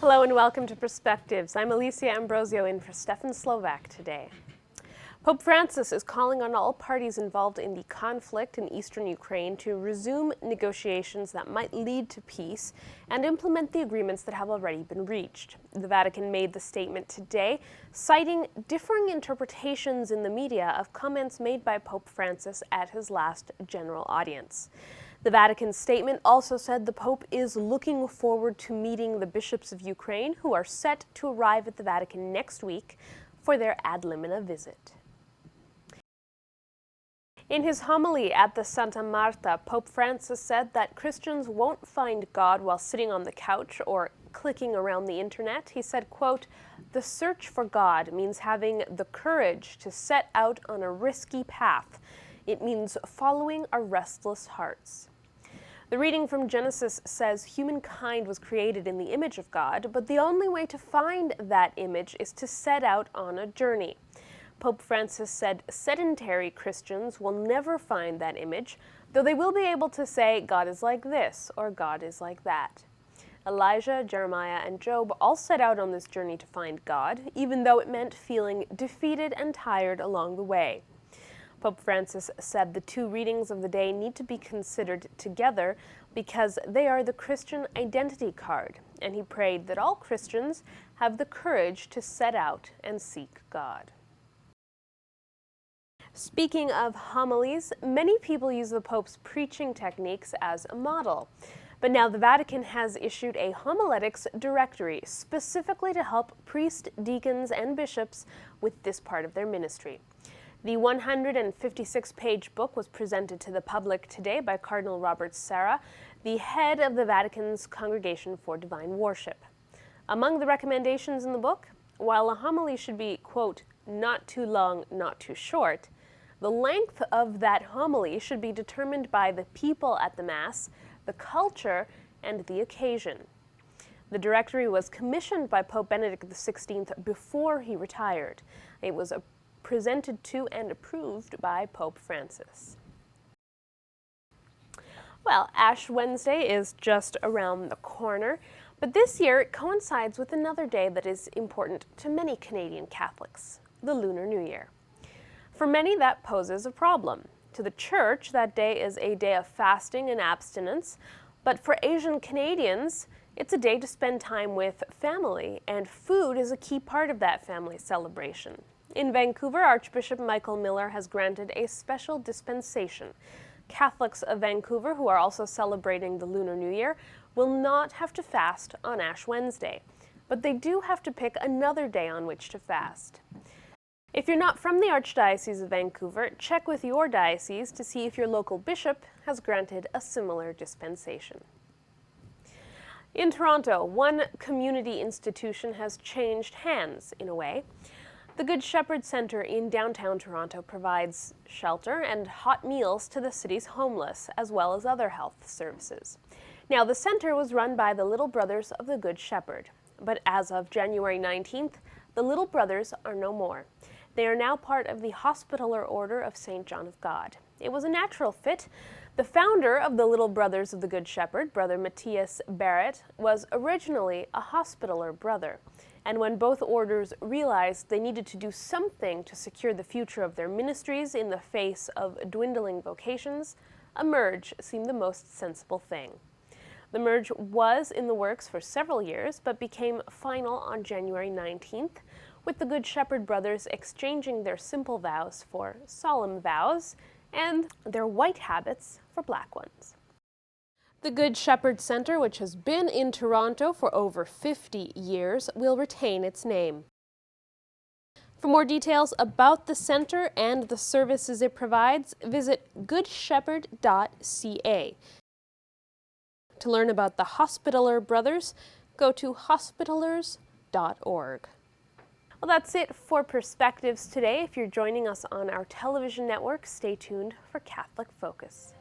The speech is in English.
Hello and welcome to Perspectives. I'm Alicia Ambrosio in for Stefan Slovak today. Pope Francis is calling on all parties involved in the conflict in eastern Ukraine to resume negotiations that might lead to peace and implement the agreements that have already been reached. The Vatican made the statement today, citing differing interpretations in the media of comments made by Pope Francis at his last general audience. The Vatican statement also said the Pope is looking forward to meeting the bishops of Ukraine, who are set to arrive at the Vatican next week for their ad limina visit. In his homily at the Santa Marta, Pope Francis said that Christians won't find God while sitting on the couch or clicking around the internet. He said, quote, "The search for God means having the courage to set out on a risky path. It means following our restless hearts." The reading from Genesis says humankind was created in the image of God, but the only way to find that image is to set out on a journey. Pope Francis said sedentary Christians will never find that image, though they will be able to say God is like this or God is like that. Elijah, Jeremiah, and Job all set out on this journey to find God, even though it meant feeling defeated and tired along the way. Pope Francis said the two readings of the day need to be considered together because they are the Christian identity card, and he prayed that all Christians have the courage to set out and seek God. Speaking of homilies, many people use the Pope's preaching techniques as a model. But now the Vatican has issued a Homiletics Directory specifically to help priests, deacons, and bishops with this part of their ministry. The 156-page book was presented to the public today by Cardinal Robert Sarah, the head of the Vatican's Congregation for Divine Worship. Among the recommendations in the book, while a homily should be, quote, not too long, not too short, the length of that homily should be determined by the people at the Mass, the culture, and the occasion. The directory was commissioned by Pope Benedict XVI before he retired. It was presented to and approved by Pope Francis. Well, Ash Wednesday is just around the corner, but this year it coincides with another day that is important to many Canadian Catholics, the Lunar New Year. For many, that poses a problem. To the Church, that day is a day of fasting and abstinence, but for Asian Canadians, it's a day to spend time with family, and food is a key part of that family celebration. In Vancouver, Archbishop Michael Miller has granted a special dispensation. Catholics of Vancouver, who are also celebrating the Lunar New Year, will not have to fast on Ash Wednesday, but they do have to pick another day on which to fast. If you're not from the Archdiocese of Vancouver, check with your diocese to see if your local bishop has granted a similar dispensation. In Toronto, one community institution has changed hands in a way. The Good Shepherd Centre in downtown Toronto provides shelter and hot meals to the city's homeless, as well as other health services. Now, the centre was run by the Little Brothers of the Good Shepherd, but as of January 19th, the Little Brothers are no more. They are now part of the Hospitaller Order of St. John of God. It was a natural fit. The founder of the Little Brothers of the Good Shepherd, Brother Matthias Barrett, was originally a Hospitaller brother. And when both orders realized they needed to do something to secure the future of their ministries in the face of dwindling vocations, a merge seemed the most sensible thing. The merge was in the works for several years, but became final on January 19th, with the Good Shepherd brothers exchanging their simple vows for solemn vows and their white habits for black ones. The Good Shepherd Centre, which has been in Toronto for over 50 years, will retain its name. For more details about the centre and the services it provides, visit goodshepherd.ca. To learn about the Hospitaller Brothers, go to hospitallers.org. Well, that's it for Perspectives today. If you're joining us on our television network, stay tuned for Catholic Focus.